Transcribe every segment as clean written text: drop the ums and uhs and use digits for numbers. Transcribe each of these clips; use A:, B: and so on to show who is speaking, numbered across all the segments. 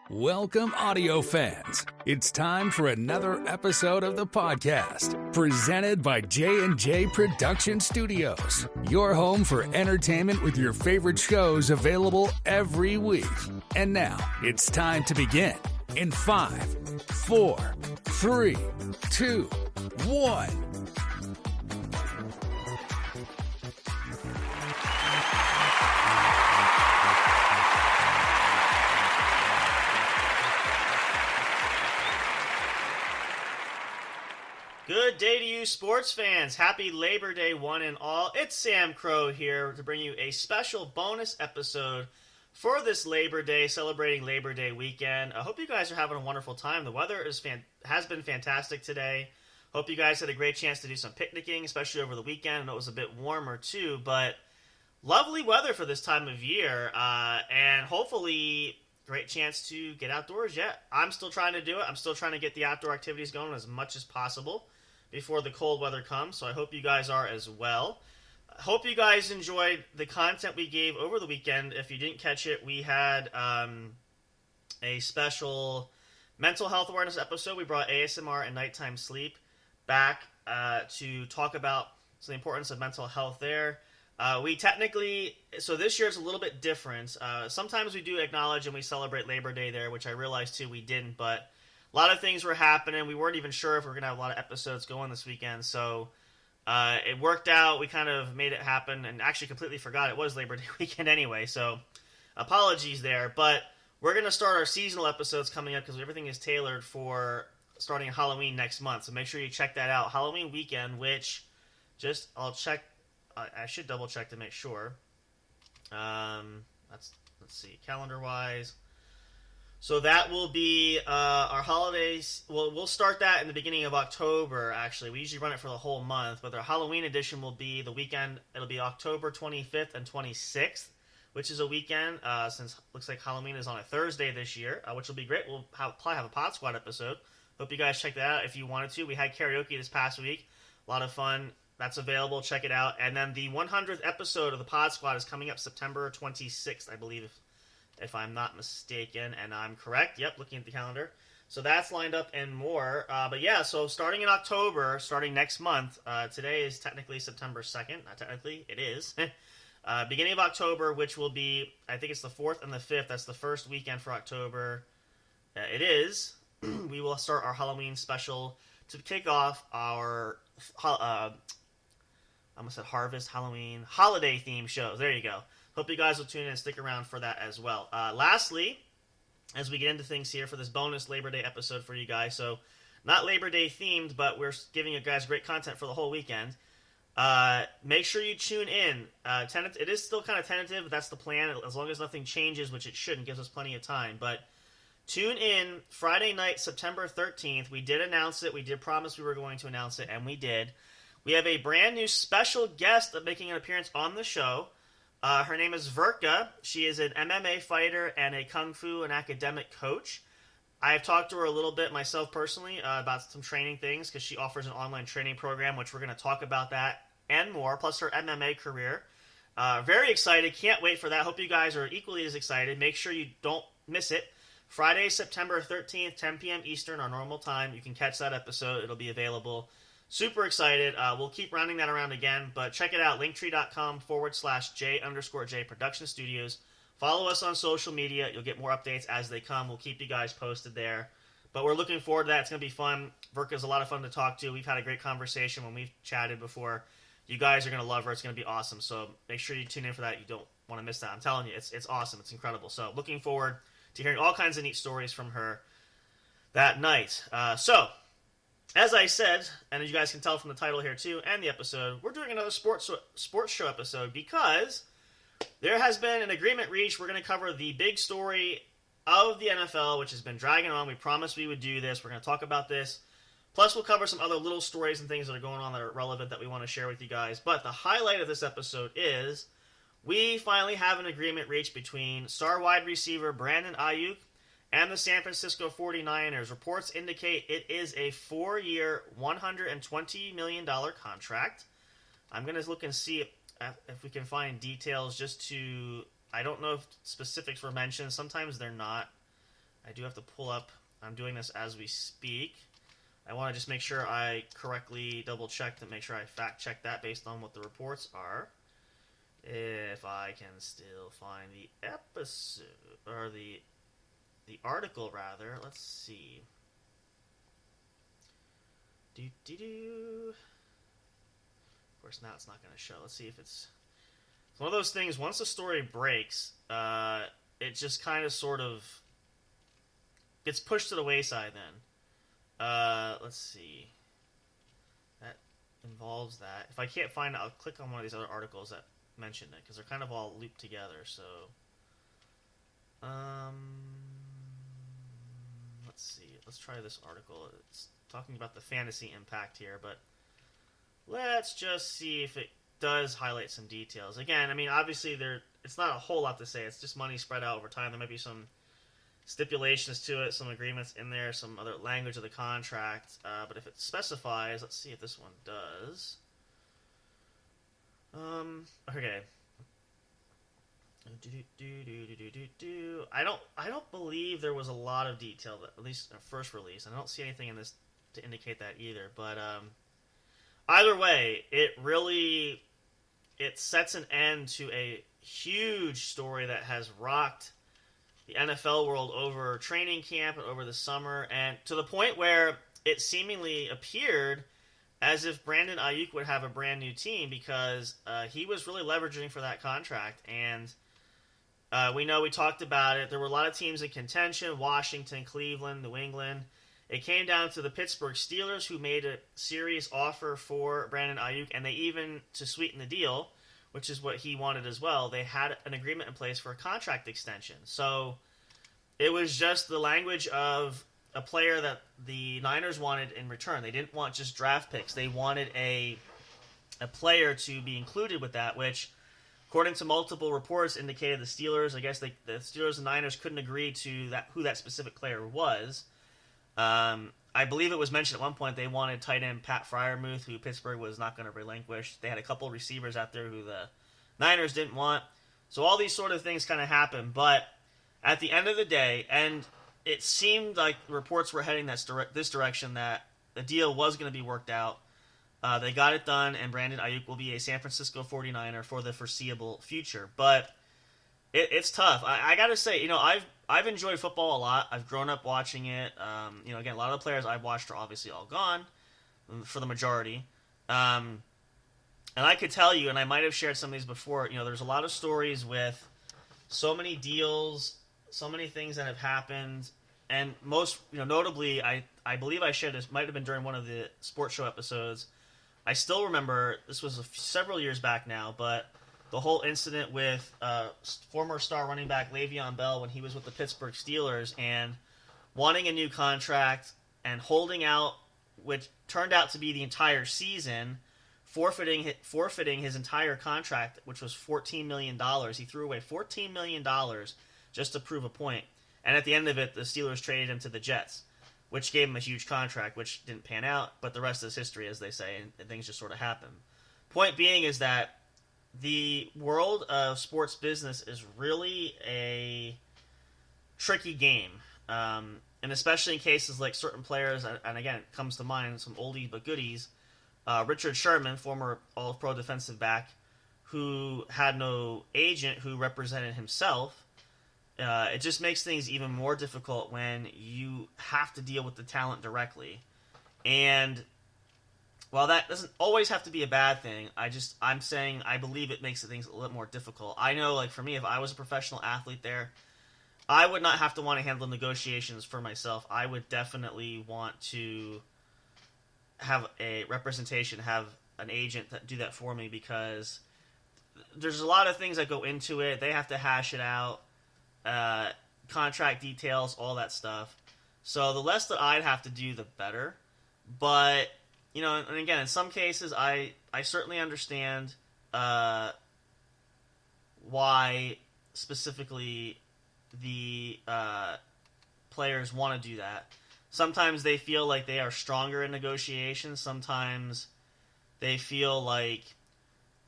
A: Welcome, audio fans. It's time for another episode of the podcast, presented by J&J Production Studios, your home for entertainment with your favorite shows available every week. And now, it's time to begin in 5, 4, 3, 2, 1.
B: Good day to you sports fans. Happy Labor Day one and all. It's Sam Crow here to bring you a special bonus episode for this Labor Day, celebrating Labor Day weekend. I hope you guys are having a wonderful time. The weather has been fantastic today. Hope you guys had a great chance to do some picnicking, especially over the weekend. I know it was a bit warmer too, but lovely weather for this time of year, and hopefully great chance to get outdoors. Yeah, I'm still trying to do it. I'm still trying to get the outdoor activities going as much as possible before the cold weather comes, so I hope you guys are as well. I hope you guys enjoyed the content we gave over the weekend. If you didn't catch it, we had a special mental health awareness episode. We brought ASMR and nighttime sleep back to talk about the importance of mental health there. So this year it's a little bit different. Sometimes we do acknowledge and we celebrate Labor Day there, which I realized too we didn't, but a lot of things were happening. We weren't even sure if we were going to have a lot of episodes going this weekend, so it worked out. We kind of made it happen and actually completely forgot it was Labor Day weekend anyway, so apologies there. But we're going to start our seasonal episodes coming up because everything is tailored for starting Halloween next month, so make sure you check that out. Halloween weekend, which I'll check. I should double check to make sure. Let's see, calendar-wise. So that will be our holidays. Well, we'll start that in the beginning of October, actually. We usually run it for the whole month, but our Halloween edition will be the weekend. It'll be October 25th and 26th, which is a weekend, since it looks like Halloween is on a Thursday this year, which will be great. We'll probably have a Pod Squad episode. Hope you guys check that out if you wanted to. We had karaoke this past week. A lot of fun. That's available. Check it out. And then the 100th episode of the Pod Squad is coming up September 26th, I believe, if I'm not mistaken, and I'm correct. Yep, looking at the calendar. So that's lined up and more. But yeah, so starting in October, starting next month, today is technically September 2nd. Not technically, it is. Beginning of October, which will be, I think it's the 4th and the 5th. That's the first weekend for October. It is. We will start our Halloween special to kick off our I almost said Harvest, Halloween, holiday themed shows. There you go. Hope you guys will tune in and stick around for that as well. Lastly, as we get into things here for this bonus Labor Day episode for you guys, so not Labor Day themed, but we're giving you guys great content for the whole weekend. Make sure you tune in. It is still kind of tentative, but that's the plan, as long as nothing changes, which it shouldn't, gives us plenty of time. But tune in Friday night, September 13th. We did announce it. We did promise we were going to announce it, and we did. We have a brand new special guest making an appearance on the show. Her name is Verka. She is an MMA fighter and a Kung Fu and academic coach. I've talked to her a little bit myself personally about some training things because she offers an online training program, which we're going to talk about that and more, plus her MMA career. Very excited. Can't wait for that. Hope you guys are equally as excited. Make sure you don't miss it. Friday, September 13th, 10 p.m. Eastern, our normal time. You can catch that episode. It'll be available. Super excited. We'll keep rounding that around again, but check it out, linktree.com/J_J Production Studios. Follow us on social media. You'll get more updates as they come. We'll keep you guys posted there. But we're looking forward to that. It's going to be fun. Verka's a lot of fun to talk to. We've had a great conversation when we've chatted before. You guys are going to love her. It's going to be awesome. So make sure you tune in for that. You don't want to miss that. I'm telling you, it's awesome. It's incredible. So looking forward to hearing all kinds of neat stories from her that night. So, as I said, and as you guys can tell from the title here too, and the episode, we're doing another sports show episode because there has been an agreement reached. We're going to cover the big story of the NFL, which has been dragging on. We promised we would do this. We're going to talk about this. Plus, we'll cover some other little stories and things that are going on that are relevant that we want to share with you guys. But the highlight of this episode is we finally have an agreement reached between star wide receiver Brandon Aiyuk and the San Francisco 49ers. Reports indicate it is a 4-year, $120 million contract. I'm going to look and see if we can find details just to... I don't know if specifics were mentioned. Sometimes they're not. I do have to pull up. I'm doing this as we speak. I want to just make sure I correctly double check to make sure I fact check that based on what the reports are. If I can still find the episode or the article rather. Let's see. Of course, now it's not going to show. Let's see if it's one of those things. Once a story breaks, it just kind of sort of gets pushed to the wayside. Then, let's see. That involves that. If I can't find it, I'll click on one of these other articles that mention it because they're kind of all looped together. So, let's see. Let's try this article. It's talking about the fantasy impact here, but let's just see if it does highlight some details. Again, I mean, obviously it's not a whole lot to say. It's just money spread out over time. There might be some stipulations to it, some agreements in there, some other language of the contract. But if it specifies, let's see if this one does. Okay. I don't believe there was a lot of detail, at least in first release. And I don't see anything in this to indicate that either. But either way, it sets an end to a huge story that has rocked the NFL world over training camp and over the summer, and to the point where it seemingly appeared as if Brandon Ayuk would have a brand new team because he was really leveraging for that contract. And we know we talked about it. There were a lot of teams in contention: Washington, Cleveland, New England. It came down to the Pittsburgh Steelers, who made a serious offer for Brandon Ayuk, and they even, to sweeten the deal, which is what he wanted as well, they had an agreement in place for a contract extension. So it was just the language of a player that the Niners wanted in return. They didn't want just draft picks. They wanted a player to be included with that, which, according to multiple reports, indicated the Steelers, I guess the Steelers and Niners couldn't agree to who that specific player was. I believe it was mentioned at one point they wanted tight end Pat Freiermuth, who Pittsburgh was not going to relinquish. They had a couple receivers out there who the Niners didn't want. So all these sort of things kind of happened. But at the end of the day, and it seemed like reports were heading this direction, that the deal was going to be worked out. They got it done, and Brandon Ayuk will be a San Francisco 49er for the foreseeable future. But it's tough. I got to say, I've enjoyed football a lot. I've grown up watching it. Again, a lot of the players I've watched are obviously all gone for the majority. And I could tell you, and I might have shared some of these before, there's a lot of stories with so many deals, so many things that have happened. And most, notably, I believe I shared this, might have been during one of the sports show episodes. I still remember, this was several years back now, but the whole incident with former star running back Le'Veon Bell when he was with the Pittsburgh Steelers and wanting a new contract and holding out, which turned out to be the entire season, forfeiting his entire contract, which was $14 million. He threw away $14 million just to prove a point. And at the end of it, the Steelers traded him to the Jets, which gave him a huge contract, which didn't pan out, but the rest is history, as they say, and things just sort of happen. Point being is that the world of sports business is really a tricky game, and especially in cases like certain players, and again, it comes to mind some oldies but goodies, Richard Sherman, former All-Pro defensive back, who had no agent who represented himself. It just makes things even more difficult when you have to deal with the talent directly. And while that doesn't always have to be a bad thing, I'm saying I believe it makes things a little more difficult. I know, like for me, if I was a professional athlete there, I would not have to want to handle negotiations for myself. I would definitely want to have a representation, have an agent that do that for me, because there's a lot of things that go into it. They have to hash it out, contract details, all that stuff. So the less that I'd have to do, the better. But and again, in some cases, I certainly understand why specifically the players want to do that. Sometimes they feel like they are stronger in negotiations. Sometimes they feel like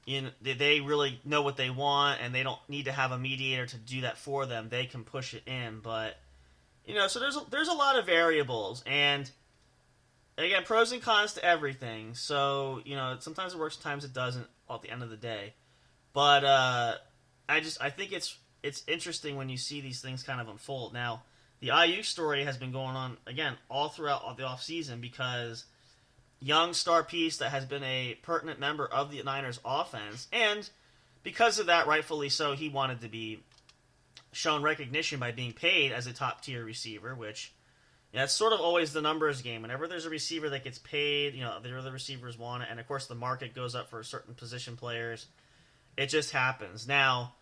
B: they really know what they want and they don't need to have a mediator to do that for them. They can push it in. But So there's a lot of variables, and again, pros and cons to everything. So sometimes it works, sometimes it doesn't. At the end of the day, but I think it's interesting when you see these things kind of unfold. Now, the Ayuk story has been going on again all throughout the offseason because young star piece that has been a pertinent member of the Niners offense, and because of that, rightfully so, he wanted to be shown recognition by being paid as a top tier receiver, which that's sort of always the numbers game. Whenever there's a receiver that gets paid, the other receivers want it, and of course the market goes up for certain position players. It just happens. Now,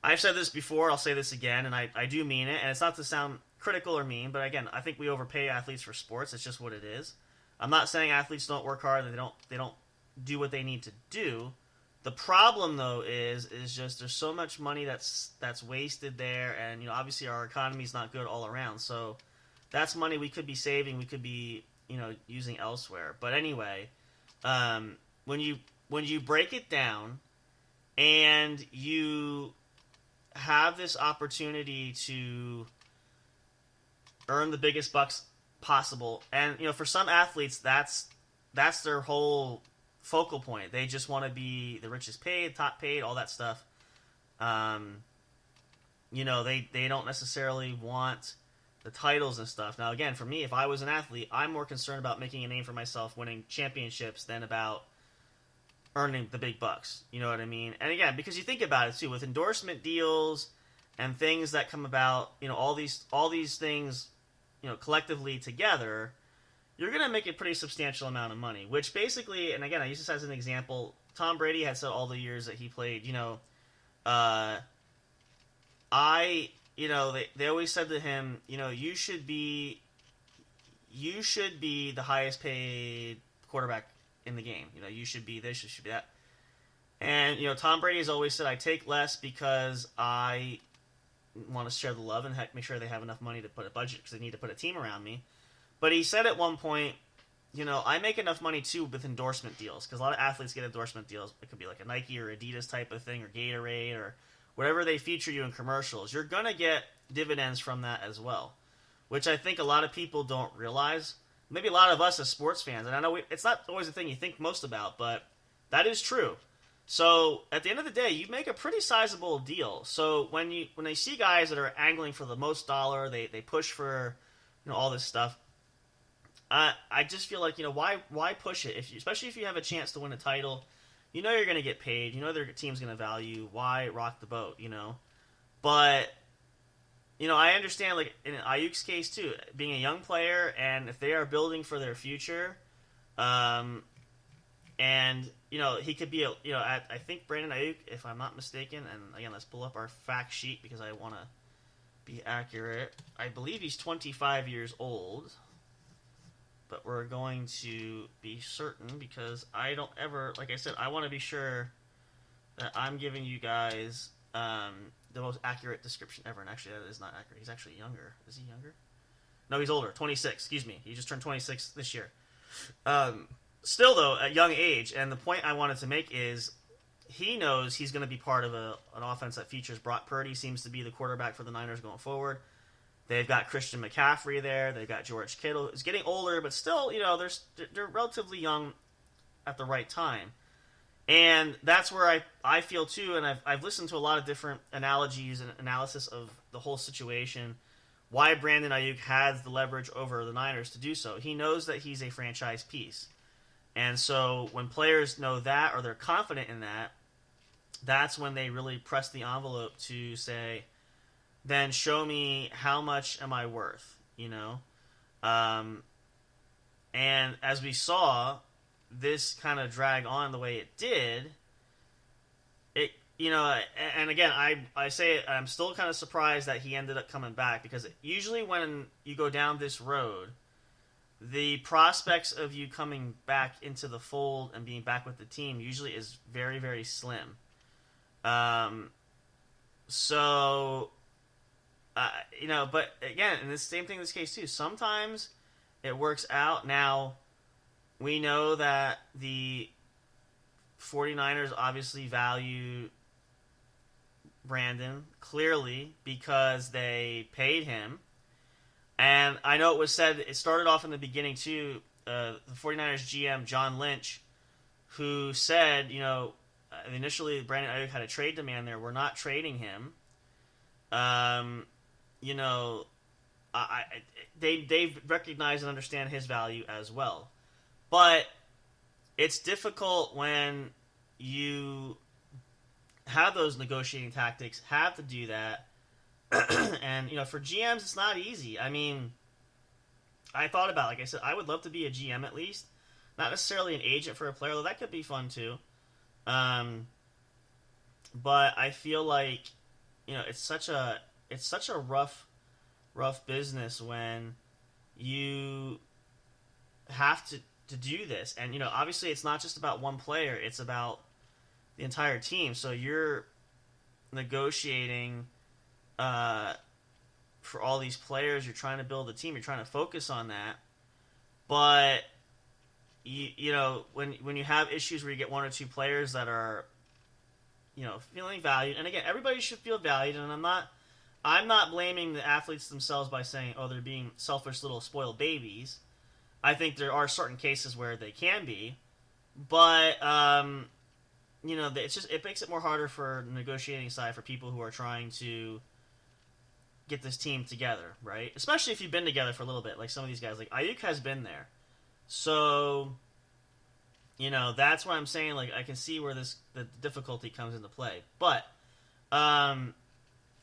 B: I've said this before, I'll say this again, and I do mean it, and it's not to sound critical or mean, but again, I think we overpay athletes for sports. It's just what it is. I'm not saying athletes don't work hard and they don't do what they need to do. The problem though is just there's so much money that's wasted there, and obviously our economy is not good all around. So that's money we could be saving, we could be using elsewhere. But anyway, when you break it down and you have this opportunity to earn the biggest bucks possible, and for some athletes that's their whole focal point. They just want to be the richest paid, top paid, all that stuff. They don't necessarily want the titles and stuff. Now again, for me, if I was an athlete, I'm more concerned about making a name for myself, winning championships, than about earning the big bucks. You know what I mean? And again, because you think about it too, with endorsement deals and things that come about, all these things, collectively together, you're going to make a pretty substantial amount of money, which basically, and again, I use this as an example, Tom Brady had said all the years that he played, they always said to him, you should be the highest paid quarterback in the game. You should be this, you should be that. And, Tom Brady has always said, I take less because I want to share the love and make sure they have enough money to put a budget because they need to put a team around me. But he said at one point, I make enough money too with endorsement deals, because a lot of athletes get endorsement deals. It could be like a Nike or Adidas type of thing, or Gatorade, or whatever they feature you in commercials. You're going to get dividends from that as well, which I think a lot of people don't realize. Maybe a lot of us as sports fans, and I know it's not always the thing you think most about, but that is true. So at the end of the day, you make a pretty sizable deal. So when they see guys that are angling for the most dollar, they push for all this stuff. I just feel like why push it, especially if you have a chance to win a title, you're going to get paid, their team's going to value. Why rock the boat, But I understand, like in Ayuk's case too, being a young player, and if they are building for their future, and he could be I think Brandon Ayuk, if I'm not mistaken, and again let's pull up our fact sheet because I want to be accurate. I believe he's 25 years old. But we're going to be certain because I don't ever, like I said, I want to be sure that I'm giving you guys the most accurate description ever. And actually, that is not accurate. He's actually younger. Is he younger? No, he's older. 26. Excuse me. He just turned 26 this year. Still, though, at young age. And the point I wanted to make is he knows he's going to be part of an offense that features Brock Purdy. Seems to be the quarterback for the Niners going forward. They've got Christian McCaffrey there. They've got George Kittle. He's getting older, but still, they're relatively young at the right time. And that's where I feel too, and I've listened to a lot of different analogies and analysis of the whole situation, why Brandon Ayuk has the leverage over the Niners to do so. He knows that he's a franchise piece. And so when players know that, or they're confident in that, that's when they really press the envelope to say, then show me how much am I worth, And as we saw, this kind of drag on the way it did. And again, I say it, I'm still kind of surprised that he ended up coming back, because usually when you go down this road, the prospects of you coming back into the fold and being back with the team usually is very, very slim. But again, and the same thing in this case too. Sometimes it works out. Now, we know that the 49ers obviously value Brandon, clearly, because they paid him. And I know it was said, it started off in the beginning too, the 49ers GM, John Lynch, who said, initially Brandon Ayuk had a trade demand there. We're not trading him. They recognize and understand his value as well. But it's difficult when you have those negotiating tactics, have to do that. And, for GMs, it's not easy. I mean, I thought about, like I said, I would love to be a GM at least. Not necessarily an agent for a player, though that could be fun too. But I feel like, it's such a rough business when you have to do this. And, obviously it's not just about one player, it's about the entire team. So you're negotiating for all these players, you're trying to build a team, you're trying to focus on that. But when you have issues where you get one or two players that are feeling valued, and again, everybody should feel valued, and I'm not blaming the athletes themselves by saying, oh, they're being selfish little spoiled babies. I think there are certain cases where they can be, but it makes it more harder for the negotiating side for people who are trying to get this team together, right? Especially if you've been together for a little bit, like some of these guys, like Ayuk has been there. So, that's why I'm saying, like, I can see where the difficulty comes into play. But, glad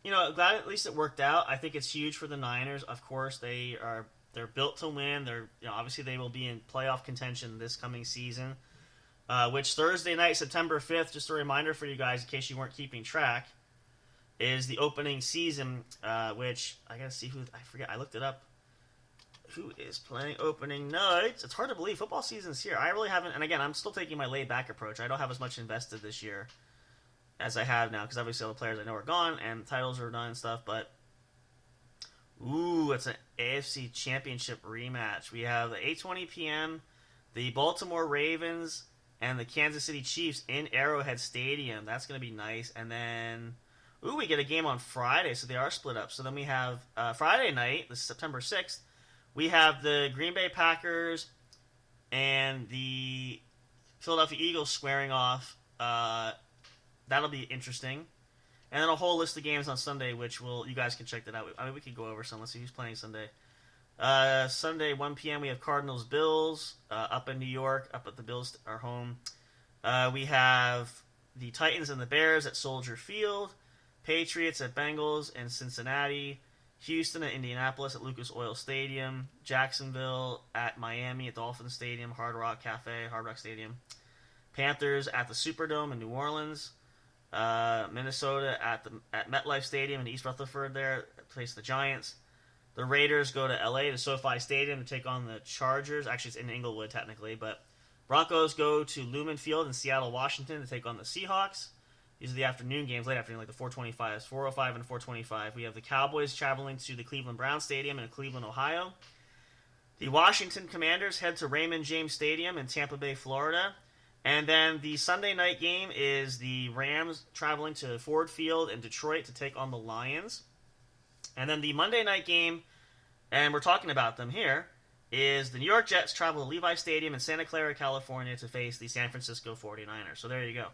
B: at least it worked out. I think it's huge for the Niners. Of course, they're built to win. Obviously they will be in playoff contention this coming season. Which Thursday night, September 5th, just a reminder for you guys in case you weren't keeping track, is the opening season, which I gotta see I forget, I looked it up. Who is playing opening night? It's hard to believe. Football season's here. I really haven't, and again, I'm still taking my laid-back approach. I don't have as much invested this year as I have now, because obviously all the players I know are gone, and the titles are done and stuff, but it's an AFC Championship rematch. We have the 8:20 p.m., the Baltimore Ravens and the Kansas City Chiefs in Arrowhead Stadium. That's going to be nice. And then, we get a game on Friday, so they are split up. So then we have Friday night, this is September 6th, we have the Green Bay Packers and the Philadelphia Eagles squaring off. That'll be interesting. And then a whole list of games on Sunday, which you guys can check that out. I mean, we could go over some. Let's see who's playing Sunday. Sunday, 1 p.m., we have Cardinals-Bills up in New York, up at the Bills, our home. We have the Titans and the Bears at Soldier Field. Patriots at Bengals in Cincinnati. Houston at Indianapolis at Lucas Oil Stadium. Jacksonville at Miami at Dolphin Stadium, Hard Rock Stadium. Panthers at the Superdome in New Orleans. Minnesota at MetLife Stadium in East Rutherford there, place the Giants. The Raiders go to LA to SoFi Stadium to take on the Chargers. Actually, it's in Inglewood technically, but Broncos go to Lumen Field in Seattle, Washington to take on the Seahawks. These are the afternoon games, late afternoon, like the 4:25s, 4:05 and 4:25. We have the Cowboys traveling to the Cleveland Browns Stadium in Cleveland, Ohio. The Washington Commanders head to Raymond James Stadium in Tampa Bay, Florida. And then the Sunday night game is the Rams traveling to Ford Field in Detroit to take on the Lions. And then the Monday night game, and we're talking about them here, is the New York Jets travel to Levi Stadium in Santa Clara, California to face the San Francisco 49ers. So there you go.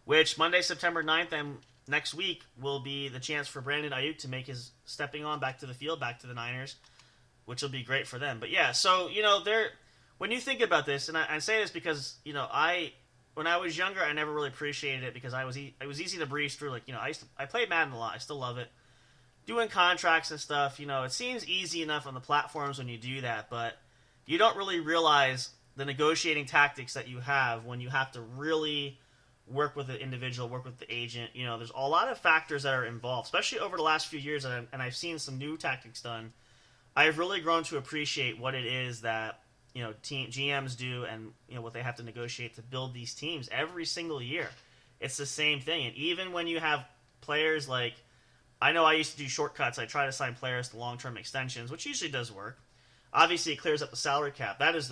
B: Which Monday, September 9th, and next week will be the chance for Brandon Ayuk to make his stepping on back to the field, back to the Niners, which will be great for them. But yeah, so, when you think about this, and I say this because, when I was younger, I never really appreciated it because it was easy to breeze through. Like, I played Madden a lot. I still love it. Doing contracts and stuff, it seems easy enough on the platforms when you do that, but you don't really realize the negotiating tactics that you have when you have to really work with the individual, work with the agent. There's a lot of factors that are involved, especially over the last few years, and I've seen some new tactics done. I've really grown to appreciate what it is that team GMs do, and what they have to negotiate to build these teams every single year. It's the same thing, and even when you have players like, I know I used to do shortcuts. I try to sign players to long-term extensions, which usually does work. Obviously, it clears up the salary cap. That is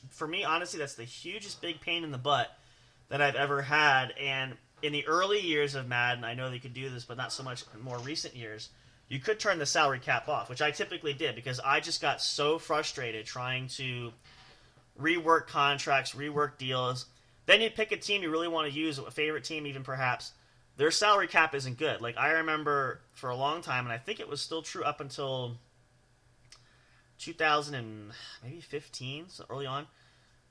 B: for me, honestly, that's the hugest big pain in the butt that I've ever had. And in the early years of Madden, I know they could do this, but not so much in more recent years. you could turn the salary cap off, which I typically did because I just got so frustrated trying to rework contracts, rework deals. Then you pick a team you really want to use, a favorite team even perhaps. Their salary cap isn't good. Like I remember for a long time, and I think it was still true up until 2015, so early on.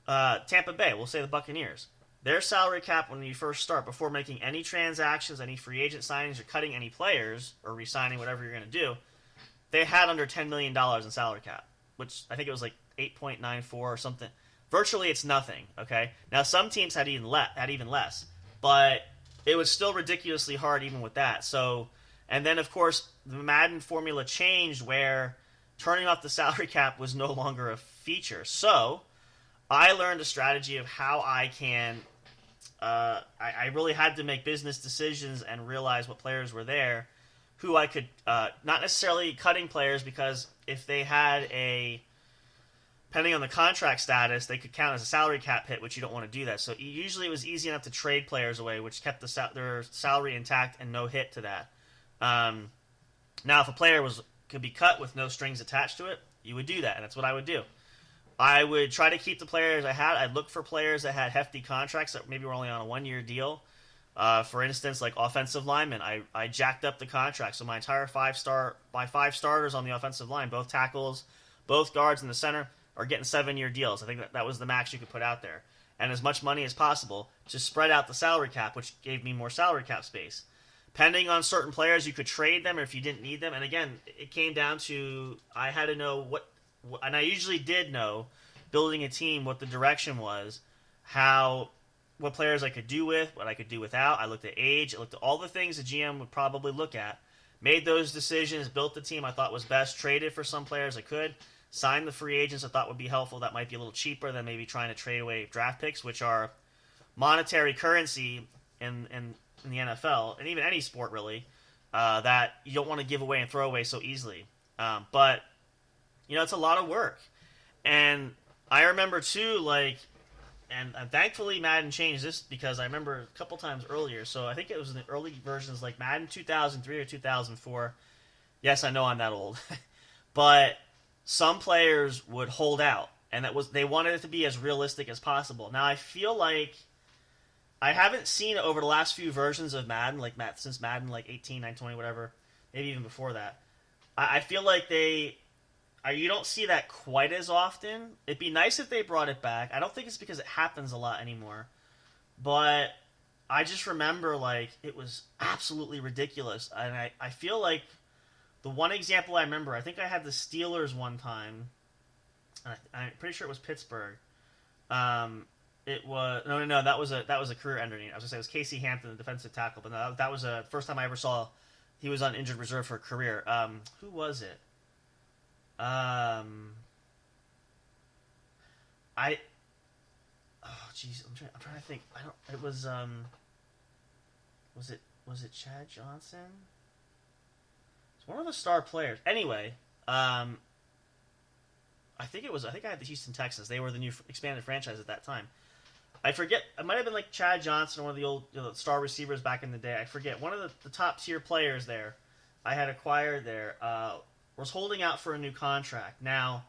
B: Tampa Bay, we'll say the Buccaneers. Their salary cap when you first start, before making any transactions, any free agent signings, or cutting any players, or re-signing whatever you're going to do, they had under $10 million in salary cap, which I think it was like 8.94 or something. Virtually, it's nothing. Okay. Now some teams had even less, but it was still ridiculously hard even with that. So, and then of course the Madden formula changed where turning off the salary cap was no longer a feature. So I learned a strategy of how I can. I really had to make business decisions and realize what players were there, who I could not necessarily cutting players because if they had depending on the contract status, they could count as a salary cap hit, which you don't want to do that. So usually it was easy enough to trade players away, which kept their salary intact and no hit to that. Now, if a player could be cut with no strings attached to it, you would do that, and that's what I would do. I would try to keep the players I had. I'd look for players that had hefty contracts that maybe were only on a 1-year deal. For instance, like offensive linemen, I jacked up the contract. So my 5 starters on the offensive line, both tackles, both guards in the center, are getting 7-year deals. I think that was the max you could put out there. And as much money as possible to spread out the salary cap, which gave me more salary cap space. Depending on certain players, you could trade them if you didn't need them. And again, it came down to I had to know and I usually did know, building a team, what the direction was, what players I could do with, what I could do without. I looked at age, I looked at all the things the GM would probably look at, made those decisions, built the team I thought was best, traded for some players I could, signed the free agents I thought would be helpful that might be a little cheaper than maybe trying to trade away draft picks, which are monetary currency in the NFL, and even any sport really, that you don't want to give away and throw away so easily. But it's a lot of work. And I remember, too, and thankfully Madden changed this because I remember a couple times earlier. So I think it was in the early versions like Madden 2003 or 2004. Yes, I know I'm that old. But some players would hold out. And they wanted it to be as realistic as possible. Now, I feel like I haven't seen over the last few versions of Madden, since Madden 18, 9, 20, whatever, maybe even before that. I feel like you don't see that quite as often. It'd be nice if they brought it back. I don't think it's because it happens a lot anymore. But I just remember, it was absolutely ridiculous. And I feel like the one example I remember, I think I had the Steelers one time. I'm pretty sure it was Pittsburgh. It was... No, that was a career ending. I was going to say it was Casey Hampton, the defensive tackle. But that was the first time I ever saw he was on injured reserve for a career. Who was it? I'm trying to think. It was was it Chad Johnson? It's one of the star players. Anyway, I think I had the Houston Texans. They were the new expanded franchise at that time. I forget. It might have been like Chad Johnson, one of the old star receivers back in the day. I forget. One of the top tier players there I had acquired there was holding out for a new contract. Now,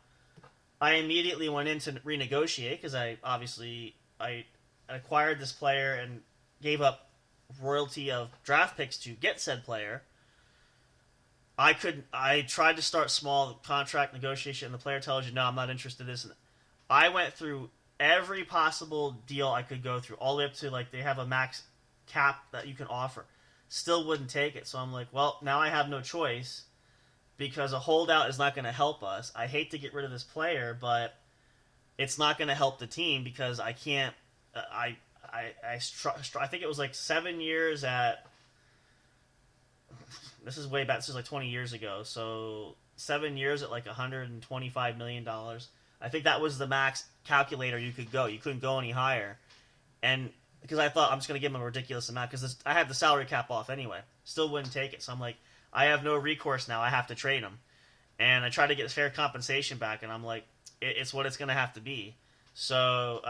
B: I immediately went in to renegotiate because I acquired this player and gave up royalty of draft picks to get said player. I tried to start small contract negotiation, and the player tells you, no, I'm not interested in this. I went through every possible deal I could go through, all the way up to they have a max cap that you can offer. Still wouldn't take it. So I'm like, well, now I have no choice because a holdout is not going to help us. I hate to get rid of this player, but it's not going to help the team because I can't. I think it was 7 years at. This is way back. This is 20 years ago. So 7 years at $125 million. I think that was the max calculator you could go. You couldn't go any higher. And because I thought I'm just going to give him a ridiculous amount because I had the salary cap off anyway. Still wouldn't take it. So I'm like, I have no recourse now. I have to trade him. And I tried to get fair compensation back, and I'm like, it's what it's going to have to be. So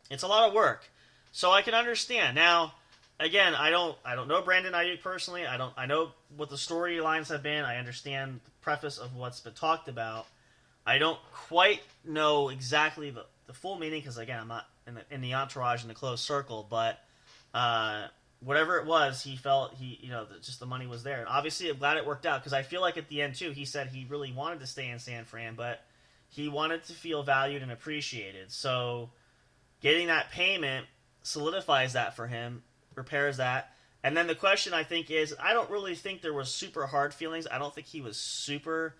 B: it's a lot of work. So I can understand. Now, again, I don't know Brandon Ayuk personally. I know what the storylines have been. I understand the preface of what's been talked about. I don't quite know exactly the full meaning because again, I'm not in the entourage in the close circle. But whatever it was, he felt just the money was there. And obviously, I'm glad it worked out because I feel like at the end too, he said he really wanted to stay in San Fran, but he wanted to feel valued and appreciated. So getting that payment solidifies that for him, repairs that. And then the question I think is, I don't really think there was super hard feelings. I don't think he was super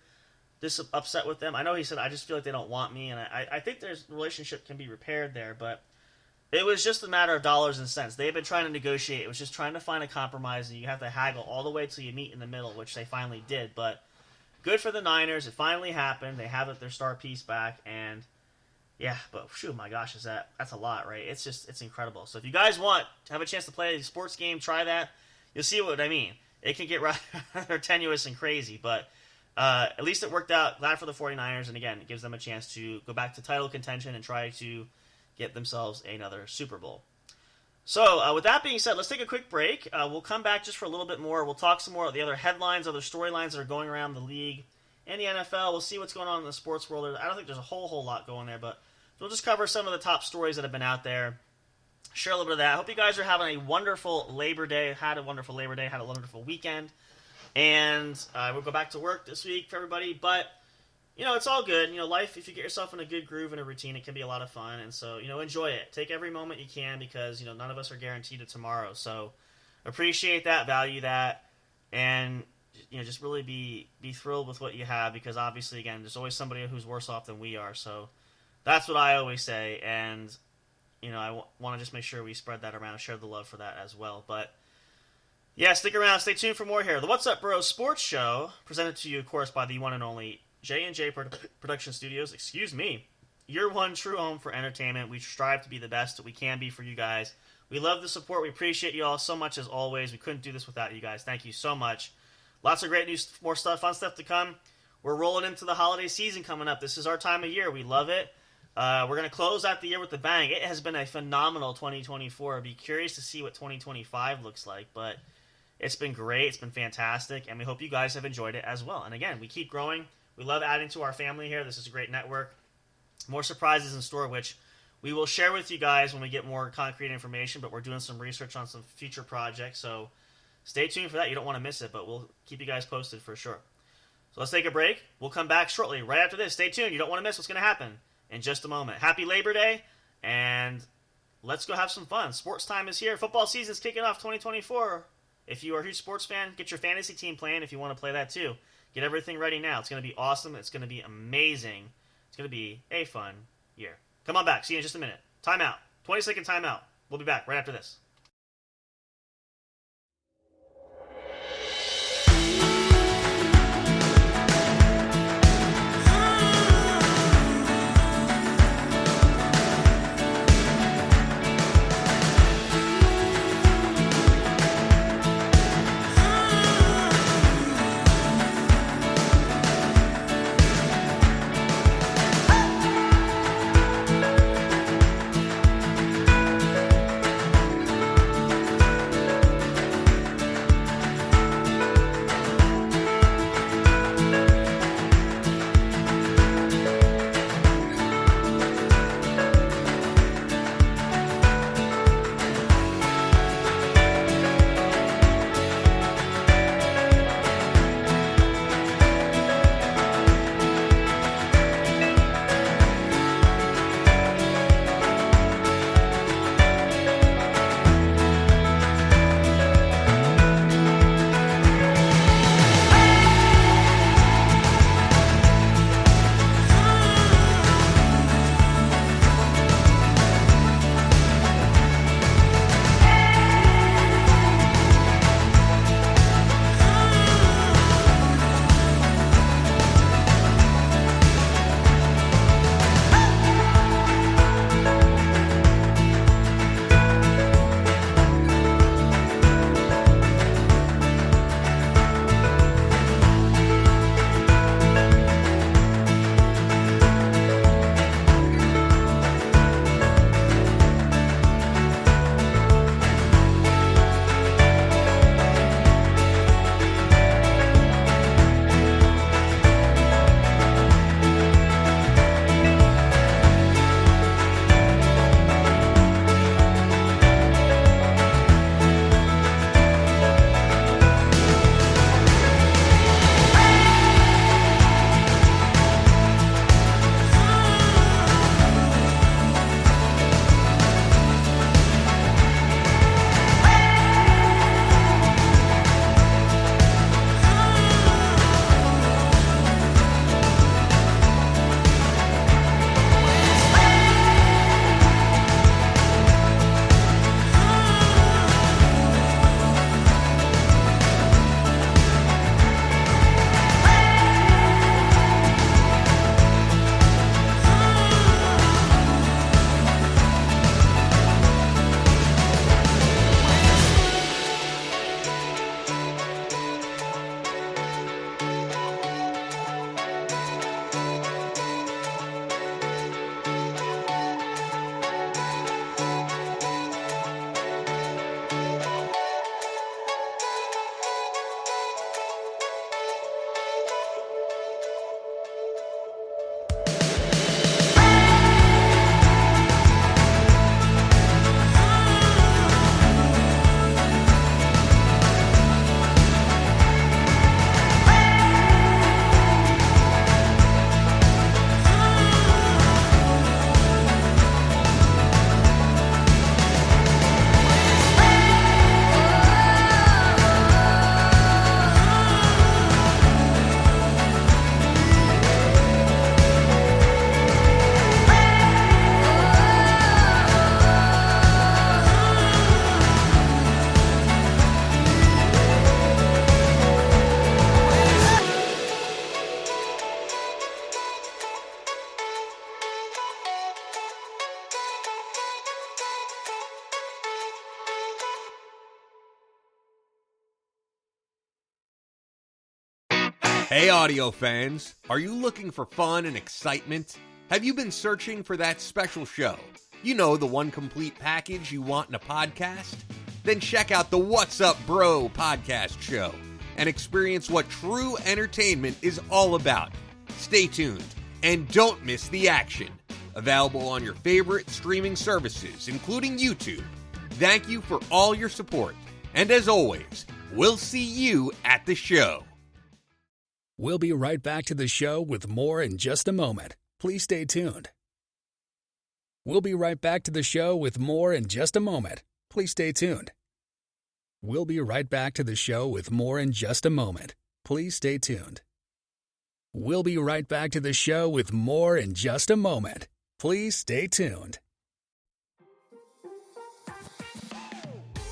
B: upset with them. I know he said, I just feel like they don't want me, and I think the relationship can be repaired there, but it was just a matter of dollars and cents. They've been trying to negotiate. It was just trying to find a compromise, and you have to haggle all the way till you meet in the middle, which they finally did. But good for the Niners. It finally happened. They have their star piece back, and yeah, but shoot, my gosh, that's a lot, right? It's incredible. So if you guys want to have a chance to play a sports game, try that. You'll see what I mean. It can get rather tenuous and crazy, but at least it worked out. Glad for the 49ers, and again, it gives them a chance to go back to title contention and try to get themselves another Super Bowl. So with that being said, let's take a quick break. We'll come back just for a little bit more. We'll talk some more of the other headlines, other storylines that are going around the league and the NFL. We'll see what's going on in the sports world. I don't think there's a whole lot going there, but we'll just cover some of the top stories that have been out there. Share a little bit of that. I hope you guys are having a wonderful Labor Day. Had a wonderful Labor Day. Had a wonderful weekend. And we'll go back to work this week for everybody. But, it's all good. Life, if you get yourself in a good groove and a routine, it can be a lot of fun. And so, enjoy it. Take every moment you can because, none of us are guaranteed a tomorrow. So appreciate that, value that, and, just really be thrilled with what you have because obviously, again, there's always somebody who's worse off than we are. So that's what I always say. And, I want to just make sure we spread that around and share the love for that as well. But, yeah, stick around. Stay tuned for more here. The What's Up Bros Sports Show, presented to you, of course, by the one and only J&J Production Studios. Excuse me. Your one true home for entertainment. We strive to be the best that we can be for you guys. We love the support. We appreciate you all so much as always. We couldn't do this without you guys. Thank you so much. Lots of great news, more stuff, fun stuff to come. We're rolling into the holiday season coming up. This is our time of year. We love it. We're going to close out the year with a bang. It has been a phenomenal 2024. I'd be curious to see what 2025 looks like, but it's been great. It's been fantastic, and we hope you guys have enjoyed it as well. And again, we keep growing. We love adding to our family here. This is a great network. More surprises in store, which we will share with you guys when we get more concrete information, but we're doing some research on some future projects, so stay tuned for that. You don't want to miss it, but we'll keep you guys posted for sure. So let's take a break. We'll come back shortly, right after this. Stay tuned. You don't want to miss what's going to happen in just a moment. Happy Labor Day, and let's go have some fun. Sports time is here. Football season's kicking off 2024. If you are a huge sports fan, get your fantasy team playing if you want to play that too. Get everything ready now. It's going to be awesome. It's going to be amazing. It's going to be a fun year. Come on back. See you in just a minute. Timeout. 20-second timeout. We'll be back right after this.
C: Hey audio fans, are you looking for fun and excitement? Have you been searching for that special show? You know, the one complete package you want in a podcast? Then check out the What's Up Bro podcast show and experience what true entertainment is all about. Stay tuned and don't miss the action. Available on your favorite streaming services, including YouTube. Thank you for all your support. And as always, we'll see you at the show.
A: We'll be right back to the show with more in just a moment. Please stay tuned. We'll be right back to the show with more in just a moment. Please stay tuned. We'll be right back to the show with more in just a moment. Please stay tuned. We'll be right back to the show with more in just a moment. Please stay tuned.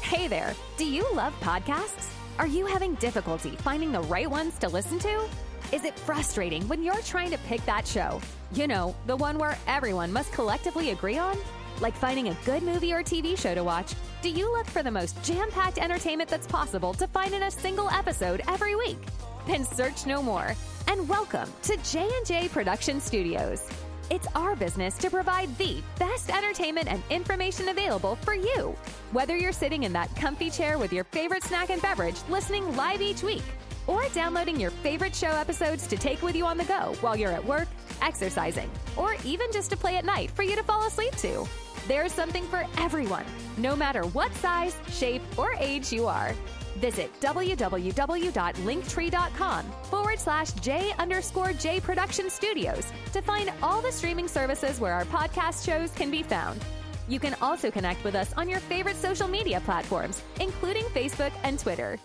D: Hey there, do you love podcasts? Are you having difficulty finding the right ones to listen to? Is it frustrating when you're trying to pick that show? You know, the one where everyone must collectively agree on? Like finding a good movie or TV show to watch, do you look for the most jam-packed entertainment that's possible to find in a single episode every week? Then search no more, and welcome to J&J Production Studios. It's our business to provide the best entertainment and information available for you. Whether you're sitting in that comfy chair with your favorite snack and beverage listening live each week, or downloading your favorite show episodes to take with you on the go while you're at work, exercising, or even just to play at night for you to fall asleep to. There's something for everyone, no matter what size, shape, or age you are. Visit www.linktree.com/J_J Production Studios to find all the streaming services where our podcast shows can be found. You can also connect with us on your favorite social media platforms, including Facebook and Twitter.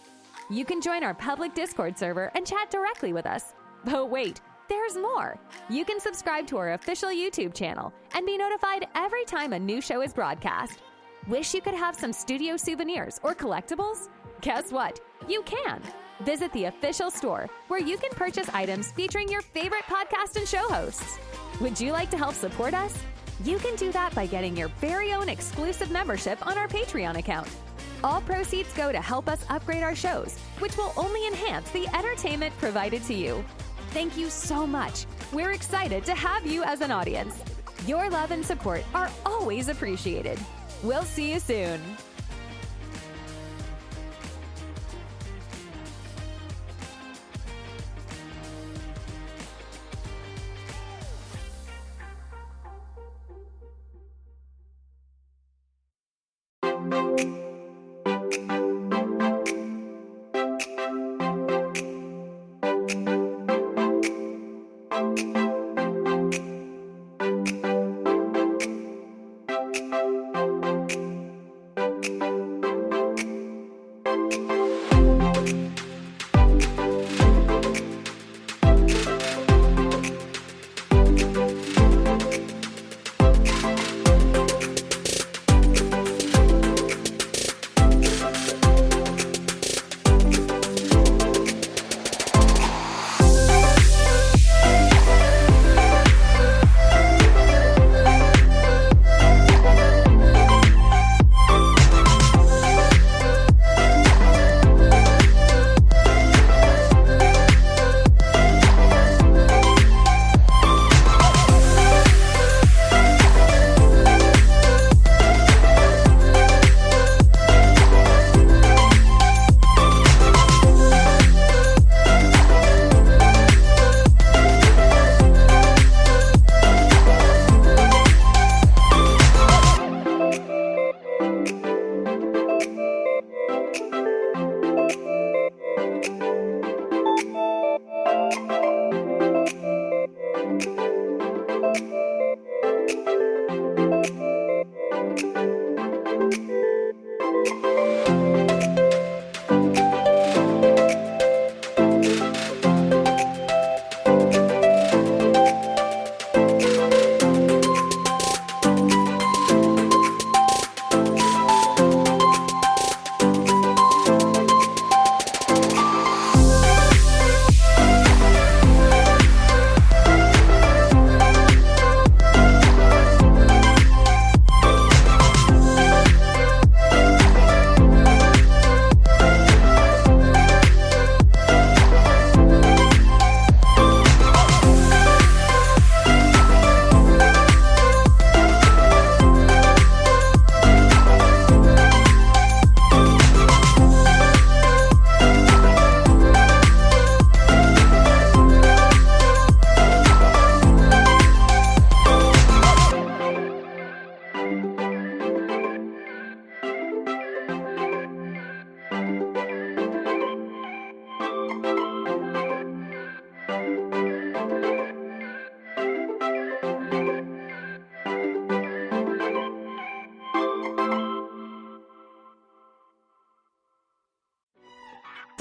D: You can join our public Discord server and chat directly with us. But wait, there's more. You can subscribe to our official YouTube channel and be notified every time a new show is broadcast. Wish you could have some studio souvenirs or collectibles? Guess what? You can. Visit the official store where you can purchase items featuring your favorite podcast and show hosts. Would you like to help support us? You can do that by getting your very own exclusive membership on our Patreon account. All proceeds go to help us upgrade our shows, which will only enhance the entertainment provided to you. Thank you so much. We're excited to have you as an audience. Your love and support are always appreciated. We'll see you soon.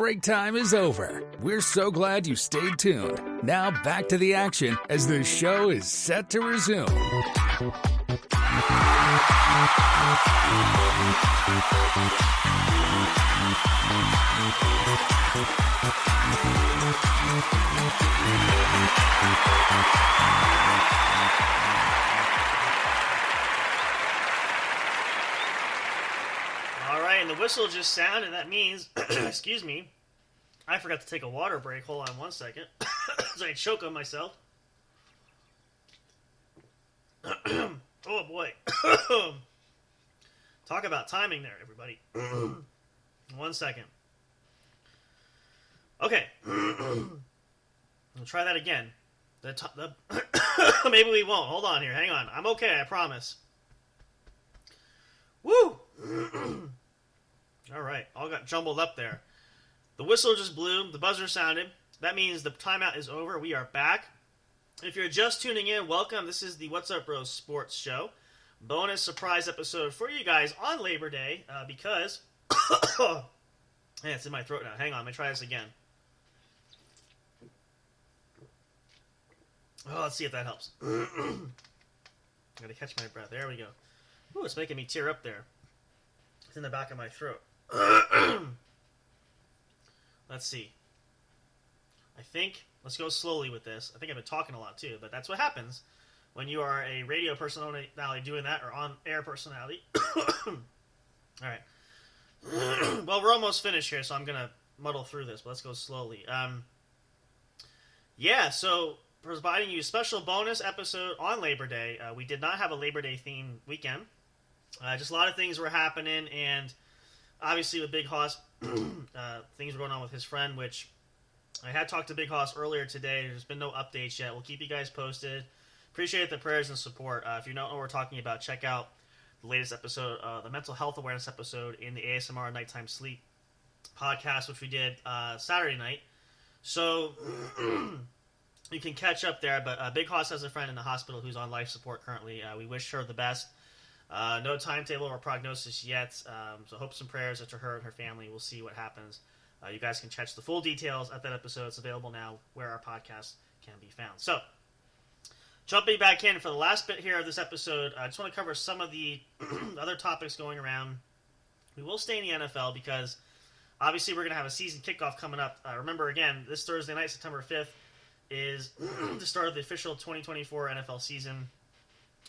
A: break time is over. We're so glad you stayed tuned. Now back to the action as the show is set to resume.
B: All right, and the whistle just sounded. That means, excuse me, I forgot to take a water break. Hold on one second. So I choke on myself. Oh boy. Talk about timing there, everybody. 1 second. Okay. We'll try that again. Maybe we won't. Hold on here. Hang on. I'm okay, I promise. Woo! All right. All got jumbled up there. The whistle just blew. The buzzer sounded. That means the timeout is over. We are back. If you're just tuning in, welcome. This is the What's Up Bros Sports Show. Bonus surprise episode for you guys on Labor Day because... yeah, it's in my throat now. Hang on. Let me try this again. Oh, let's see if that helps. I gotta catch my breath. There we go. Ooh, it's making me tear up there. It's in the back of my throat. Let's see. I think, let's go slowly with this. I think I've been talking a lot too, but that's what happens when you are a radio personality doing that, or on-air personality. Alright. Well, we're almost finished here, so I'm going to muddle through this, but let's go slowly. Yeah, so providing you a special bonus episode on Labor Day. We did not have a Labor Day themed weekend. Just a lot of things were happening, and obviously with Big Hoss, things were going on with his friend, which I had talked to Big Hoss earlier today. There's been no updates yet. We'll keep you guys posted. Appreciate the prayers and support. If you don't know what we're talking about, check out the latest episode, the mental health awareness episode in the ASMR Nighttime Sleep podcast, which we did Saturday night. So you can catch up there. But Big Hoss has a friend in the hospital who's on life support currently. We wish her the best. No timetable or prognosis yet. So hopes and prayers to her and her family. We'll see what happens. You guys can catch the full details at that episode. It's available now where our podcast can be found. So, jumping back in for the last bit here of this episode, I just want to cover some of the other topics going around. We will stay in the NFL because obviously we're going to have a season kickoff coming up. Remember, again, this Thursday night, September 5th, is the start of the official 2024 NFL season.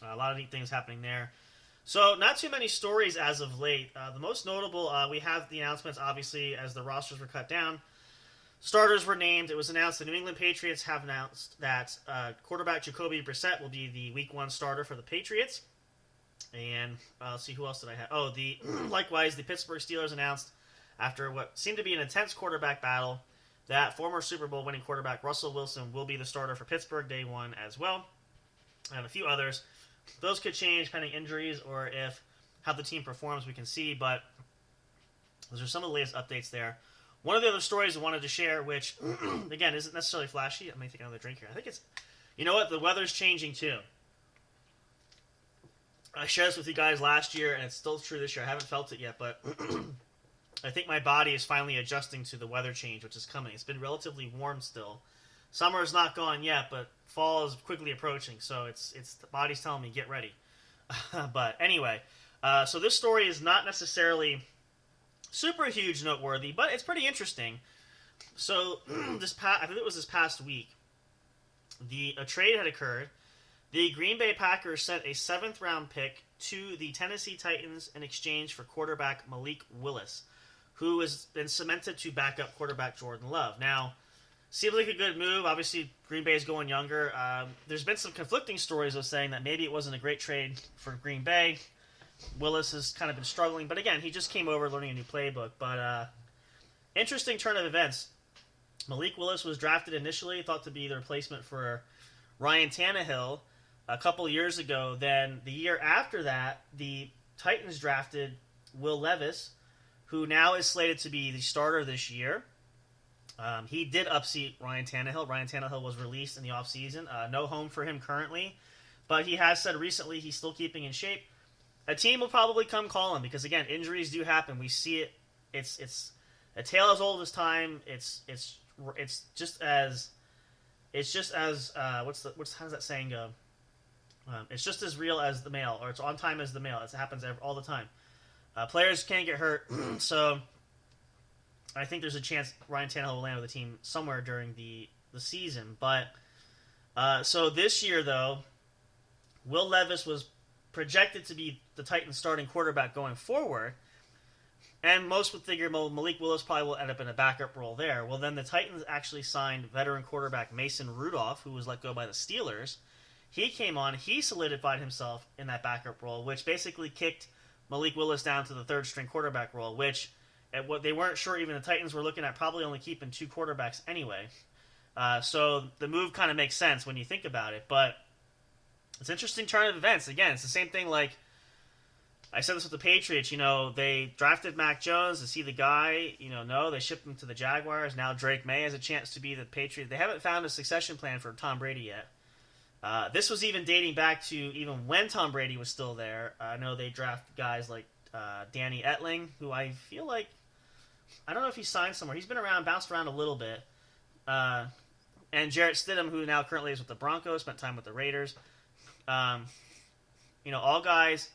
B: A lot of neat things happening there. So, not too many stories as of late. The most notable, we have the announcements, obviously, as the rosters were cut down. Starters were named. It was announced the New England Patriots have announced that quarterback Jacoby Brissett will be the Week 1 starter for the Patriots. And let's see, who else did I have? Oh, likewise, the Pittsburgh Steelers announced, after what seemed to be an intense quarterback battle, that former Super Bowl winning quarterback Russell Wilson will be the starter for Pittsburgh Day 1 as well. And a few others. Those could change pending injuries or if how the team performs, we can see. But those are some of the latest updates there. One of the other stories I wanted to share, which, again, isn't necessarily flashy. I'm going to take another drink here. I think it's... You know what? The weather's changing, too. I shared this with you guys last year, and it's still true this year. I haven't felt it yet, but I think my body is finally adjusting to the weather change, which is coming. It's been relatively warm still. Summer is not gone yet, but fall is quickly approaching, so it's the body's telling me, get ready. But anyway, so this story is not necessarily super huge noteworthy, but it's pretty interesting. So I think it was this past week, a trade had occurred. The Green Bay Packers sent a 7th-round pick to the Tennessee Titans in exchange for quarterback Malik Willis, who has been cemented to back up quarterback Jordan Love. Now, seems like a good move. Obviously, Green Bay is going younger. There's been some conflicting stories of saying that maybe it wasn't a great trade for Green Bay. Willis has kind of been struggling. But again, he just came over learning a new playbook. But interesting turn of events. Malik Willis was drafted initially, thought to be the replacement for Ryan Tannehill a couple years ago. Then the year after that, the Titans drafted Will Levis, who now is slated to be the starter this year. He did upseat Ryan Tannehill. Ryan Tannehill was released in the offseason. No home for him currently. But he has said recently he's still keeping in shape. A team will probably come call him because, again, injuries do happen. We see it. It's A tale as old as time. It's just as how does that saying go? It's just as real as the mail, or it's on time as the mail. It happens all the time. Players can't get hurt, so I think there's a chance Ryan Tannehill will land with the team somewhere during the season. But so this year, though, Will Levis was projected to be the Titans' starting quarterback going forward, and most would figure Malik Willis probably will end up in a backup role there. Well, then the Titans actually signed veteran quarterback Mason Rudolph, who was let go by the Steelers. He came on, he solidified himself in that backup role, which basically kicked Malik Willis down to the third-string quarterback role, which at what they weren't sure even the Titans were looking at probably only keeping 2 quarterbacks anyway. So the move kind of makes sense when you think about it, but it's an interesting turn of events. Again, it's the same thing like I said this with the Patriots. They drafted Mac Jones. Is he the guy? No, they shipped him to the Jaguars. Now Drake May has a chance to be the Patriot. They haven't found a succession plan for Tom Brady yet. This was even dating back to even when Tom Brady was still there. I know they drafted guys like Danny Etling, who I feel like, I don't know if he signed somewhere. He's been around, bounced around a little bit. And Jarrett Stidham, who now currently is with the Broncos, spent time with the Raiders. All guys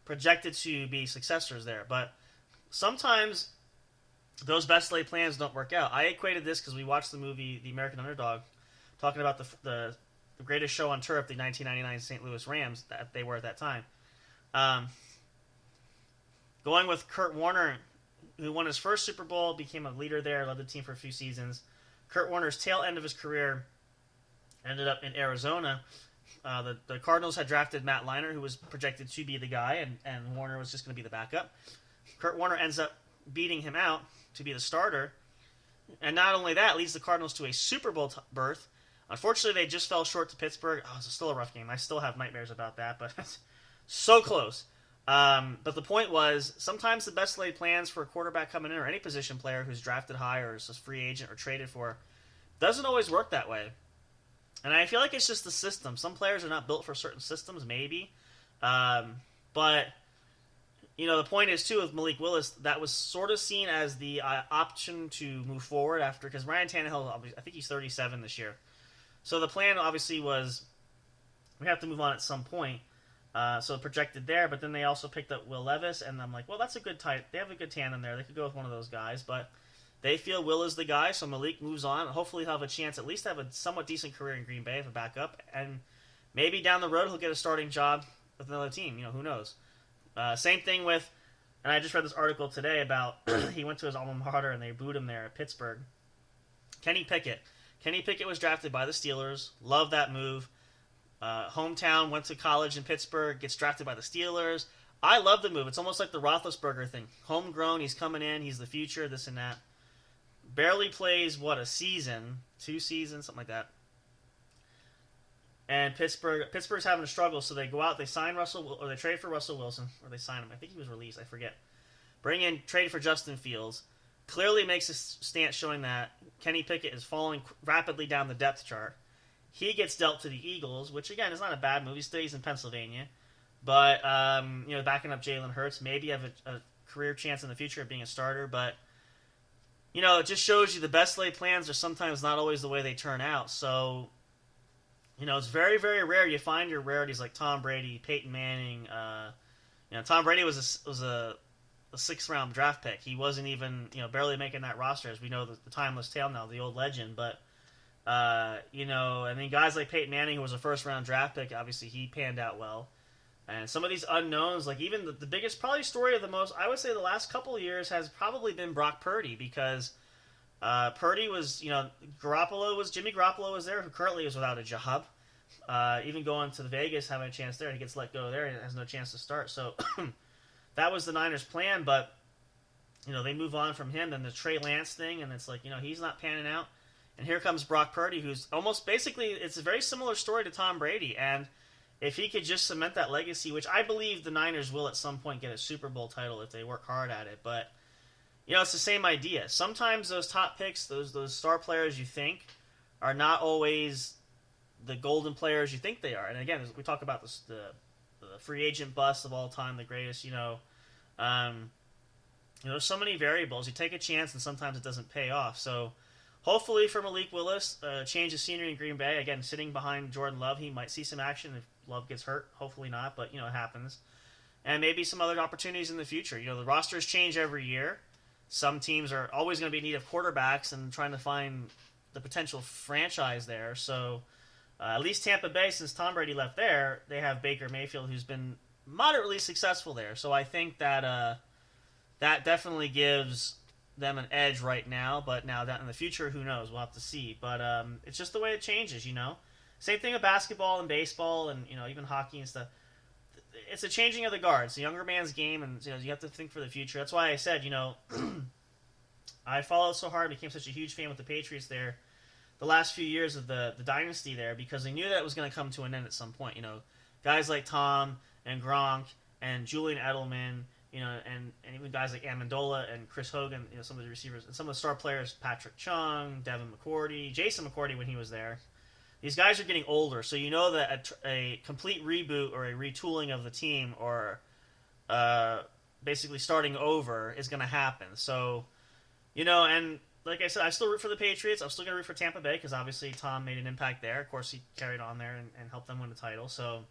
B: projected to be successors there. But sometimes those best laid plans don't work out. I equated this because we watched the movie The American Underdog, talking about the greatest show on turf, the 1999 St. Louis Rams, that they were at that time. Going with Kurt Warner, who won his first Super Bowl, became a leader there, led the team for a few seasons. Kurt Warner's tail end of his career ended up in Arizona. The Cardinals had drafted Matt Leinart, who was projected to be the guy, and Warner was just going to be the backup. Kurt Warner ends up beating him out to be the starter, and not only that, leads the Cardinals to a Super Bowl berth. Unfortunately, they just fell short to Pittsburgh. Oh, it's still a rough game. I still have nightmares about that, but so close. But the point was, sometimes the best laid plans for a quarterback coming in, or any position player who's drafted high or is a free agent or traded for, doesn't always work that way. And I feel like it's just the system. Some players are not built for certain systems, maybe. But, the point is, too, with Malik Willis, that was sort of seen as the option to move forward after, because Ryan Tannehill, I think he's 37 this year. So the plan obviously was, we have to move on at some point. So projected there, but then they also picked up Will Levis, and I'm like, well, that's a good type. They have a good tandem there. They could go with one of those guys, but they feel Will is the guy, so Malik moves on. Hopefully he'll have a chance at least to have a somewhat decent career in Green Bay if a backup, and maybe down the road he'll get a starting job with another team. Who knows? Same thing with, and I just read this article today about he went to his alma mater and they booed him there at Pittsburgh. Kenny Pickett. Kenny Pickett was drafted by the Steelers. Love that move. Hometown, went to college in Pittsburgh, gets drafted by the Steelers. I love the move. It's almost like the Roethlisberger thing. Homegrown, he's coming in, he's the future, this and that. Barely plays, a season? 2 seasons, something like that. And Pittsburgh's having a struggle, so they go out, they sign they trade for Russell Wilson, or they sign him. I think he was released, I forget. Trade for Justin Fields. Clearly makes a stance showing that Kenny Pickett is falling rapidly down the depth chart. He gets dealt to the Eagles, which, again, is not a bad move. He stays in Pennsylvania. But, backing up Jalen Hurts, maybe have a career chance in the future of being a starter. But, it just shows you the best laid plans are sometimes not always the way they turn out. So, it's very, very rare you find your rarities like Tom Brady, Peyton Manning. Tom Brady was a 6th-round draft pick. He wasn't even, barely making that roster, as we know the timeless tale now, the old legend. But, guys like Peyton Manning, who was a 1st-round draft pick, obviously he panned out well. And some of these unknowns, like even the biggest probably story of the most, I would say the last couple of years has probably been Brock Purdy, because Purdy was, Jimmy Garoppolo was there, who currently is without a job. Even going to the Vegas, having a chance there, he gets let go there and has no chance to start. So that was the Niners' plan, but, they move on from him. Then the Trey Lance thing, and it's like, he's not panning out. And here comes Brock Purdy, who's almost basically, it's a very similar story to Tom Brady. And if he could just cement that legacy, which I believe the Niners will at some point get a Super Bowl title if they work hard at it. But, it's the same idea. Sometimes those top picks, those star players you think, are not always the golden players you think they are. And again, we talk about the free agent bust of all time, the greatest, there's so many variables. You take a chance, and sometimes it doesn't pay off. So hopefully for Malik Willis, change of scenery in Green Bay. Again, sitting behind Jordan Love, he might see some action if Love gets hurt. Hopefully not, but, it happens. And maybe some other opportunities in the future. The rosters change every year. Some teams are always going to be in need of quarterbacks and trying to find the potential franchise there. So at least Tampa Bay, since Tom Brady left there, they have Baker Mayfield, who's been moderately successful there. So I think that that definitely gives them an edge right now. But now that in the future, who knows? We'll have to see. But it's just the way it changes, Same thing with basketball and baseball and, even hockey and stuff. It's a changing of the guard. It's a younger man's game, and you have to think for the future. That's why I said, I followed so hard, became such a huge fan with the Patriots there the last few years of the dynasty there, because I knew that it was going to come to an end at some point. Guys like Tom and Gronk and Julian Edelman, and even guys like Amendola and Chris Hogan, some of the receivers, and some of the star players, Patrick Chung, Devin McCourty, Jason McCourty when he was there. These guys are getting older, so that a complete reboot or a retooling of the team or basically starting over is going to happen. So, and like I said, I still root for the Patriots. I'm still going to root for Tampa Bay because obviously Tom made an impact there. Of course, he carried on there and helped them win the title. So,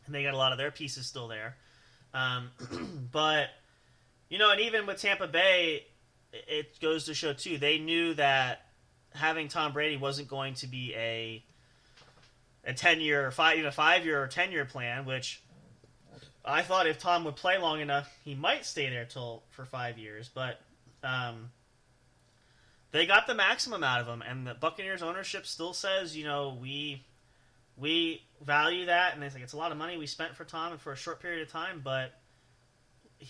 B: and they got a lot of their pieces still there. But, and even with Tampa Bay, it goes to show, too, they knew that having Tom Brady wasn't going to be a 10-year, 5-year or 10-year plan, which I thought if Tom would play long enough, he might stay there for 5 years. But they got the maximum out of him, and the Buccaneers ownership still says, we value that, and it's a lot of money we spent for Tom and for a short period of time, but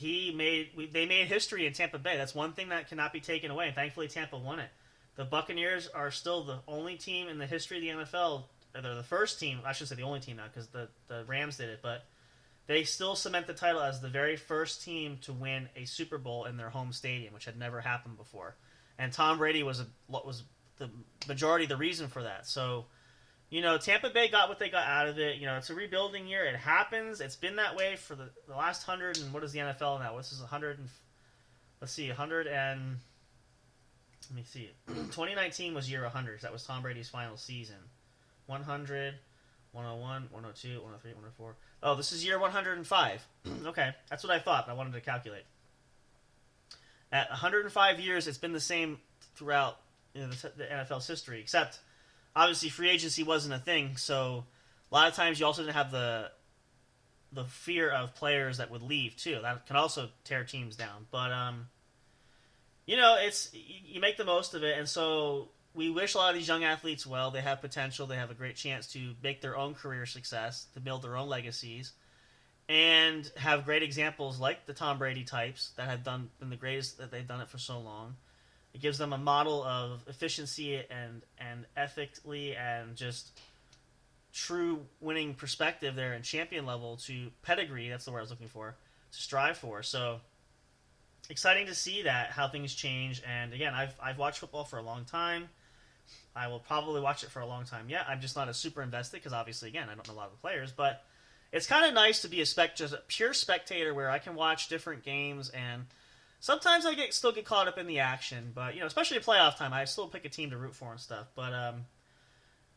B: they made history in Tampa Bay. That's one thing that cannot be taken away, and thankfully Tampa won it. The Buccaneers are still the only team in the history of the NFL. They're the first team. I should say the only team now because the Rams did it. But they still cement the title as the very first team to win a Super Bowl in their home stadium, which had never happened before. And Tom Brady was the majority of the reason for that. So, Tampa Bay got what they got out of it. It's a rebuilding year. It happens. It's been that way for the last 100. And what is the NFL now? This is 100 and let's see, 100 and... Let me see. 2019 was year 100. That was Tom Brady's final season. 100, 101, 102, 103, 104. Oh, this is year 105. Okay, that's what I thought. I wanted to calculate. At 105 years, it's been the same throughout the NFL's history, except obviously free agency wasn't a thing. So a lot of times you also didn't have the fear of players that would leave too. That can also tear teams down. But you make the most of it, and so we wish a lot of these young athletes well. They have potential. They have a great chance to make their own career success, to build their own legacies, and have great examples like the Tom Brady types that have been the greatest, that they've done it for so long. It gives them a model of efficiency and ethically and just true winning perspective there in champion level to pedigree. That's the word I was looking for, to strive for. So exciting to see that, how things change. And again, I've watched football for a long time. I will probably watch it for a long time. Yeah, I'm just not as super invested because obviously, again, I don't know a lot of the players. But it's kind of nice to be just a pure spectator where I can watch different games, and sometimes I still get caught up in the action. But especially at playoff time, I still pick a team to root for and stuff. But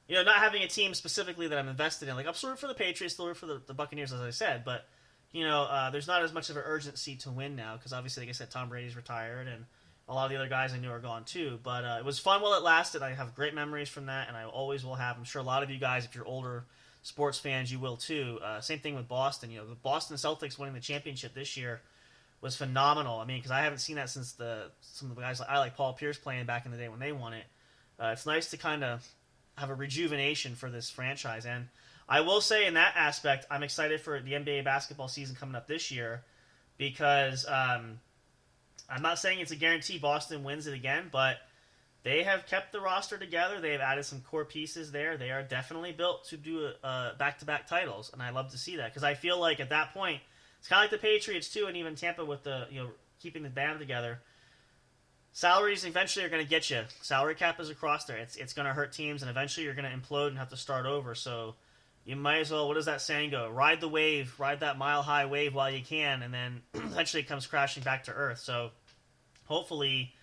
B: not having a team specifically that I'm invested in, like I'm still root for the Patriots, still root for the Buccaneers, as I said, but. There's not as much of an urgency to win now because obviously, like I said, Tom Brady's retired and a lot of the other guys I knew are gone too. But it was fun while it lasted. I have great memories from that, and I always will have. I'm sure a lot of you guys, if you're older sports fans, you will too. Same thing with Boston. The Boston Celtics winning the championship this year was phenomenal. I mean, because I haven't seen that since some of the guys I like Paul Pierce playing back in the day when they won it. It's nice to kind of have a rejuvenation for this franchise. And I will say in that aspect, I'm excited for the NBA basketball season coming up this year because I'm not saying it's a guarantee Boston wins it again, but they have kept the roster together. They have added some core pieces there. They are definitely built to do back-to-back titles, and I love to see that because I feel like at that point, it's kind of like the Patriots too, and even Tampa with the keeping the band together. Salaries eventually are going to get you. Salary cap is across there. It's going to hurt teams, and eventually you're going to implode and have to start over. So you might as well, what does that saying go? Ride the wave, ride that mile-high wave while you can, and then eventually it comes crashing back to Earth. So hopefully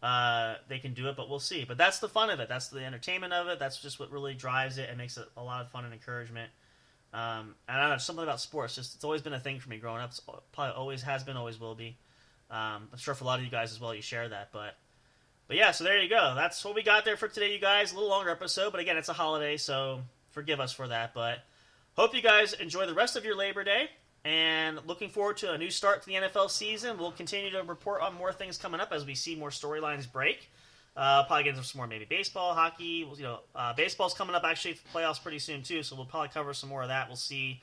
B: they can do it, but we'll see. But that's the fun of it. That's the entertainment of it. That's just what really drives it and makes it a lot of fun and encouragement. And I don't know, something about sports. Just it's always been a thing for me growing up. It's probably always has been, always will be. I'm sure for a lot of you guys as well, you share that. But yeah, so there you go. That's what we got there for today, you guys. A little longer episode, but again, it's a holiday, so forgive us for that. But hope you guys enjoy the rest of your Labor Day. And looking forward to a new start to the NFL season. We'll continue to report on more things coming up as we see more storylines break. Probably get into some more maybe baseball, hockey. Baseball's coming up actually playoffs pretty soon too, so we'll probably cover some more of that. We'll see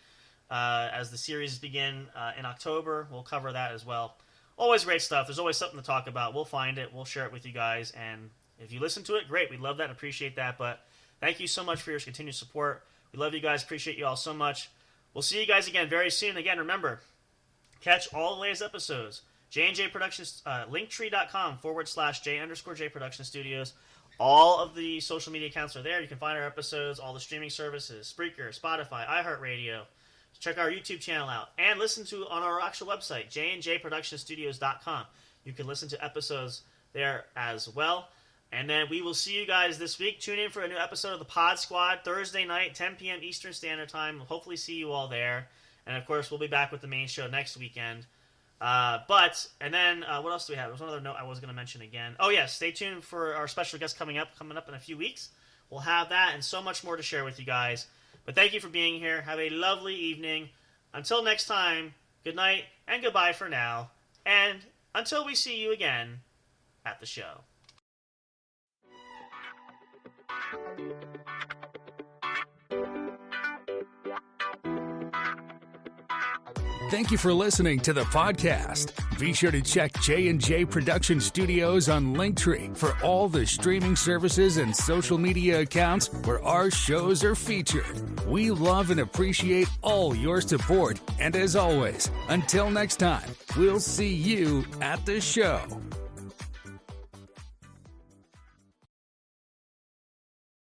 B: as the series begin in October. We'll cover that as well. Always great stuff. There's always something to talk about. We'll find it. We'll share it with you guys. And if you listen to it, great. We love that and appreciate that. But thank you so much for your continued support. We love you guys. Appreciate you all so much. We'll see you guys again very soon. Again, remember, catch all the latest episodes. J&J Productions, linktree.com/J_J Production Studios. All of the social media accounts are there. You can find our episodes, all the streaming services, Spreaker, Spotify, iHeartRadio. Check our YouTube channel out. And listen to on our actual website, JNJProductionStudios.com. You can listen to episodes there as well. And then we will see you guys this week. Tune in for a new episode of the Pod Squad, Thursday night, 10 p.m. Eastern Standard Time. We'll hopefully see you all there. And, of course, we'll be back with the main show next weekend. What else do we have? There was one other note I was going to mention again. Oh, yes, stay tuned for our special guest coming up in a few weeks. We'll have that and so much more to share with you guys. But thank you for being here. Have a lovely evening. Until next time, good night and goodbye for now. And until we see you again at the show.
A: Thank you for listening to the podcast. Be sure to check J&J Production Studios on Linktree for all the streaming services and social media accounts where our shows are featured. We love and appreciate all your support. And as always, until next time, we'll see you at the show.